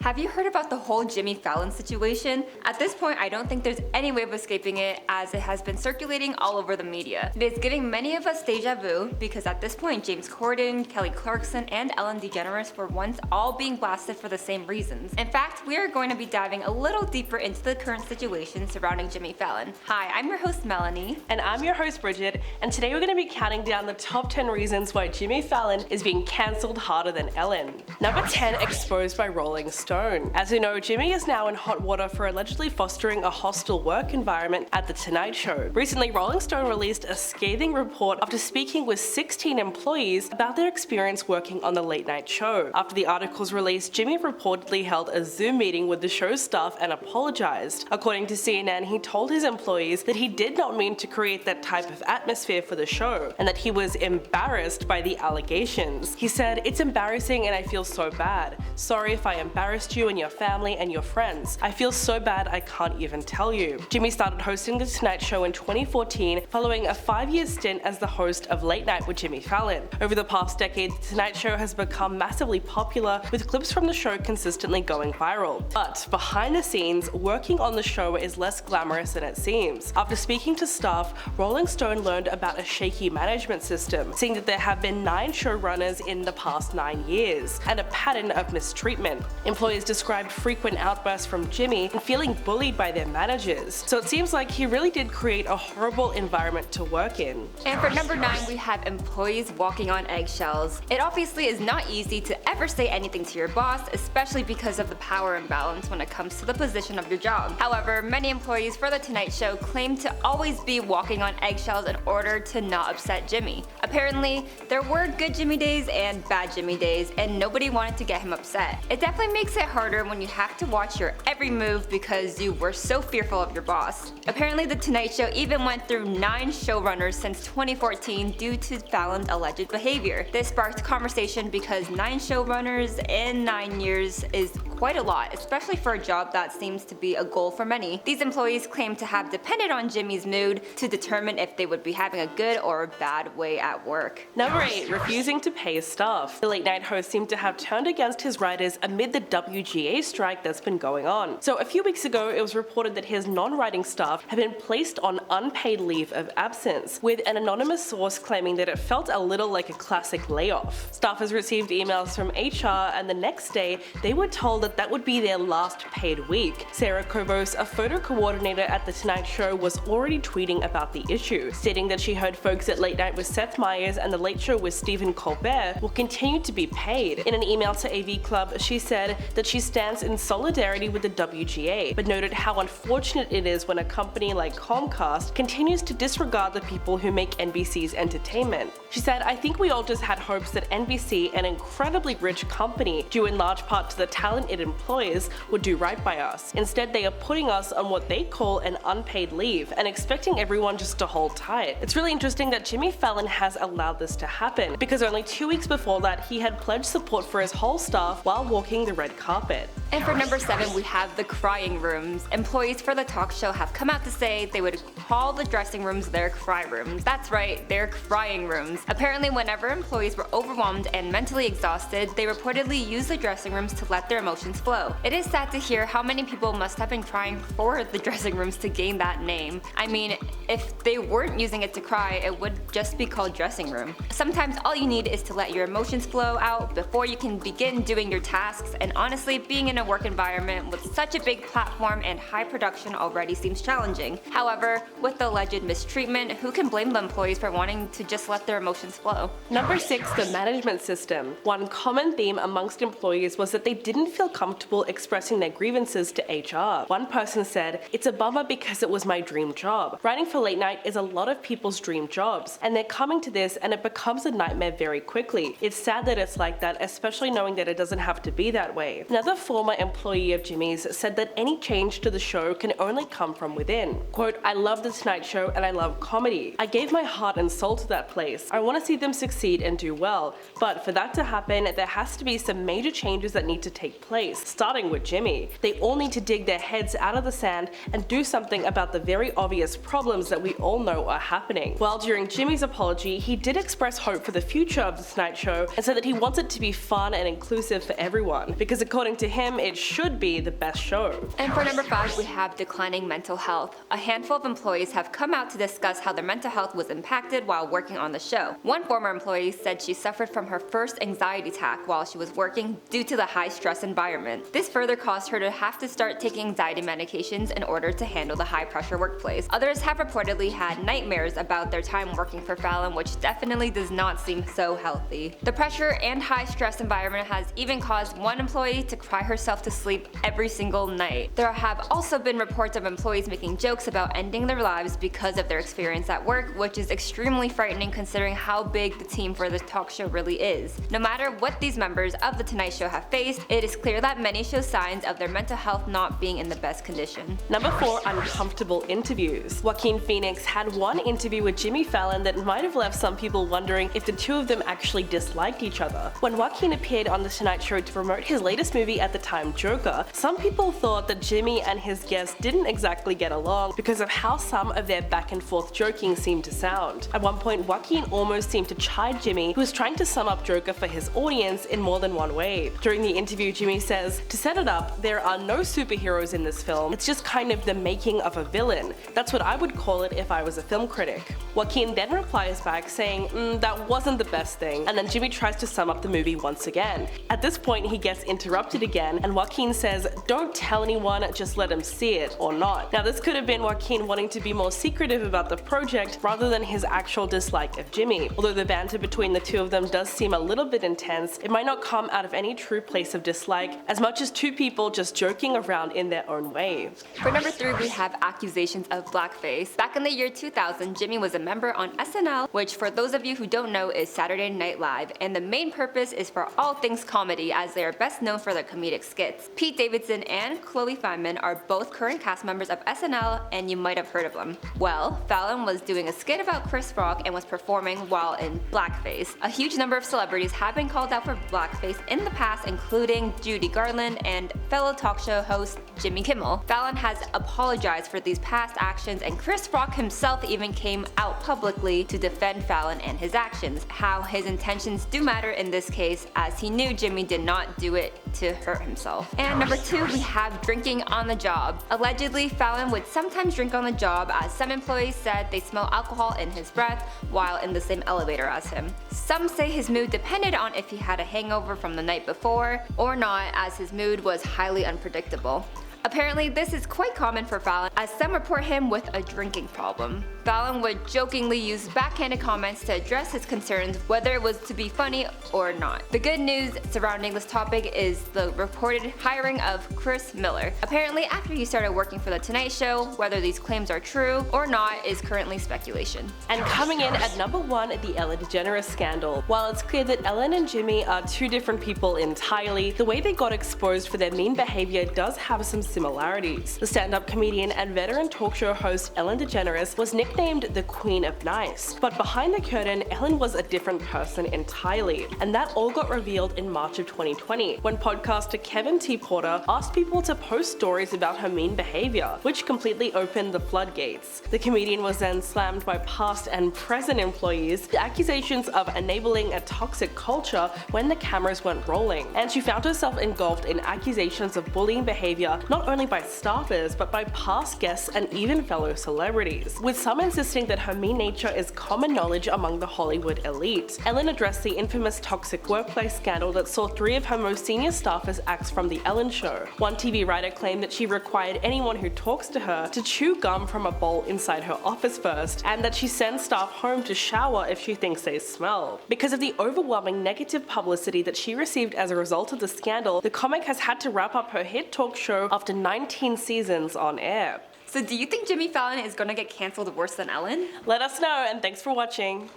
Have you heard about the whole Jimmy Fallon situation? At this point, I don't think there's any way of escaping it, as it has been circulating all over the media. It is giving many of us deja vu because at this point, James Corden, Kelly Clarkson, and Ellen DeGeneres were once all being blasted for the same reasons. In fact, we are going to be diving a little deeper into the current situation surrounding Jimmy Fallon. Hi, I'm your host Melanie. And I'm your host Bridget, and today we're going to be counting down the top 10 reasons why Jimmy Fallon is being cancelled harder than Ellen. Number 10, exposed by Rolling Stone. As you know, Jimmy is now in hot water for allegedly fostering a hostile work environment at The Tonight Show. Recently, Rolling Stone released a scathing report after speaking with 16 employees about their experience working on the late night show. After the article's release, Jimmy reportedly held a Zoom meeting with the show's staff and apologized. According to CNN, he told his employees that he did not mean to create that type of atmosphere for the show, and that he was embarrassed by the allegations. He said, "It's embarrassing and I feel so bad. Sorry if I embarrassed you and your family and your friends. I feel so bad I can't even tell you." Jimmy started hosting The Tonight Show in 2014 following a 5-year stint as the host of Late Night with Jimmy Fallon. Over the past decade, The Tonight Show has become massively popular, with clips from the show consistently going viral. But behind the scenes, working on the show is less glamorous than it seems. After speaking to staff, Rolling Stone learned about a shaky management system, seeing that there have been 9 showrunners in the past 9 years, and a pattern of mistreatment. Employees described frequent outbursts from Jimmy and feeling bullied by their managers. So it seems like he really did create a horrible environment to work in. And for number 9, we have employees walking on eggshells. It obviously is not easy to ever say anything to your boss, especially because of the power imbalance when it comes to the position of your job. However, many employees for The Tonight Show claim to always be walking on eggshells in order to not upset Jimmy. Apparently, there were good Jimmy days and bad Jimmy days, and nobody wanted to get him upset. It definitely makes it harder when you have to watch your every move because you were so fearful of your boss. Apparently, The Tonight Show even went through 9 showrunners since 2014 due to Fallon's alleged behavior. This sparked conversation because 9 showrunners in 9 years is quite a lot, especially for a job that seems to be a goal for many. These employees claim to have depended on Jimmy's mood to determine if they would be having a good or a bad way at work. Number 8, refusing to pay staff. The late night host seemed to have turned against his writers amid the WGA strike that's been going on. So a few weeks ago, it was reported that his non-writing staff had been placed on unpaid leave of absence, with an anonymous source claiming that it felt a little like a classic layoff. Staffers received emails from HR, and the next day, they were told that would be their last paid week. Sarah Kobos, a photo coordinator at The Tonight Show, was already tweeting about the issue, stating that she heard folks at Late Night with Seth Meyers and The Late Show with Stephen Colbert will continue to be paid. In an email to AV Club, she said that she stands in solidarity with the WGA, but noted how unfortunate it is when a company like Comcast continues to disregard the people who make NBC's entertainment. She said, "I think we all just had hopes that NBC, an incredibly rich company, due in large part to the talent it employs, would do right by us. Instead, they are putting us on what they call an unpaid leave and expecting everyone just to hold tight." It's really interesting that Jimmy Fallon has allowed this to happen, because only 2 weeks before that, he had pledged support for his whole staff while walking the red carpet. And for number 7, we have the crying rooms. Employees for the talk show have come out to say they would call the dressing rooms their cry rooms. That's right, they're crying rooms. Apparently, whenever employees were overwhelmed and mentally exhausted, they reportedly used the dressing rooms to let their emotions flow. It is sad to hear how many people must have been crying for the dressing rooms to gain that name. I mean, if they weren't using it to cry, it would just be called dressing room. Sometimes all you need is to let your emotions flow out before you can begin doing your tasks, and honestly, being in a work environment with such a big platform and high production already seems challenging. However, with the alleged mistreatment, who can blame the employees for wanting to just let their emotions flow? Number 6, the management system. One common theme amongst employees was that they didn't feel comfortable expressing their grievances to HR. One person said, "It's a bummer because it was my dream job. Writing for Late Night is a lot of people's dream jobs, and they're coming to this and it becomes a nightmare very quickly. It's sad that it's like that, especially knowing that it doesn't have to be that way." Another former employee of Jimmy's said that any change to the show can only come from within. Quote, "I love The Tonight Show and I love comedy. I gave my heart and soul to that place. I want to see them succeed and do well. But for that to happen, there has to be some major changes that need to take place, starting with Jimmy. They all need to dig their heads out of the sand and do something about the very obvious problems that we all know are happening." While during Jimmy's apology, he did express hope for the future of The Tonight Show and said that he wants it to be fun and inclusive for everyone, because according to him, him, it should be the best show. And for number 5, we have declining mental health. A handful of employees have come out to discuss how their mental health was impacted while working on the show. One former employee said she suffered from her first anxiety attack while she was working due to the high stress environment. This further caused her to have to start taking anxiety medications in order to handle the high pressure workplace. Others have reportedly had nightmares about their time working for Fallon, which definitely does not seem so healthy. The pressure and high stress environment has even caused one employee to cry herself to sleep every single night. There have also been reports of employees making jokes about ending their lives because of their experience at work, which is extremely frightening considering how big the team for this talk show really is. No matter what these members of The Tonight Show have faced, it is clear that many show signs of their mental health not being in the best condition. Number 4, uncomfortable interviews. Joaquin Phoenix had one interview with Jimmy Fallon that might have left some people wondering if the two of them actually disliked each other. When Joaquin appeared on The Tonight Show to promote his latest movie at the time, Joker, some people thought that Jimmy and his guest didn't exactly get along because of how some of their back and forth joking seemed to sound. At one point, Joaquin almost seemed to chide Jimmy, who was trying to sum up Joker for his audience in more than one way. During the interview, Jimmy says, "To set it up, there are no superheroes in this film, it's just kind of the making of a villain. That's what I would call it if I was a film critic." Joaquin then replies back saying, that wasn't the best thing, and then Jimmy tries to sum up the movie once again. At this point, he gets interrupted again, and Joaquin says, "Don't tell anyone, just let him see it, or not." Now this could have been Joaquin wanting to be more secretive about the project rather than his actual dislike of Jimmy. Although the banter between the two of them does seem a little bit intense, it might not come out of any true place of dislike, as much as two people just joking around in their own way. For number 3, we have accusations of blackface. Back in the year 2000, Jimmy was a member on SNL, which for those of you who don't know is Saturday Night Live, and the main purpose is for all things comedy, as they are best known for their comedic skits. Pete Davidson and Chloe Fineman are both current cast members of SNL, and you might have heard of them. Well, Fallon was doing a skit about Chris Rock and was performing while in blackface. A huge number of celebrities have been called out for blackface in the past, including Judy Garland and fellow talk show host Jimmy Kimmel. Fallon has apologized for these past actions, and Chris Rock himself even came out publicly to defend Fallon and his actions. How his intentions do matter in this case, as he knew Jimmy did not do it to hurt himself. And number 2, we have drinking on the job. Allegedly, Fallon would sometimes drink on the job, as some employees said they smell alcohol in his breath while in the same elevator as him. Some say his mood depended on if he had a hangover from the night before or not, as his mood was highly unpredictable. Apparently, this is quite common for Fallon, as some report him with a drinking problem. Fallon would jokingly use backhanded comments to address his concerns, whether it was to be funny or not. The good news surrounding this topic is the reported hiring of Chris Miller. Apparently, after he started working for The Tonight Show, whether these claims are true or not is currently speculation. And coming in at number 1, the Ellen DeGeneres scandal. While it's clear that Ellen and Jimmy are two different people entirely, the way they got exposed for their mean behavior does have some similarities. The stand-up comedian and veteran talk show host Ellen DeGeneres was nicknamed the Queen of Nice. But behind the curtain, Ellen was a different person entirely, and that all got revealed in March of 2020, when podcaster Kevin T. Porter asked people to post stories about her mean behavior, which completely opened the floodgates. The comedian was then slammed by past and present employees, the accusations of enabling a toxic culture when the cameras weren't rolling, and she found herself engulfed in accusations of bullying behavior not only by staffers but by past guests and even fellow celebrities, with some insisting that her mean nature is common knowledge among the Hollywood elite. Ellen addressed the infamous toxic workplace scandal that saw 3 of her most senior staffers axed from The Ellen Show. One TV writer claimed that she required anyone who talks to her to chew gum from a bowl inside her office first, and that she sends staff home to shower if she thinks they smell. Because of the overwhelming negative publicity that she received as a result of the scandal, the comic has had to wrap up her hit talk show after 19 seasons on air. So do you think Jimmy Fallon is gonna get cancelled worse than Ellen? Let us know, and thanks for watching.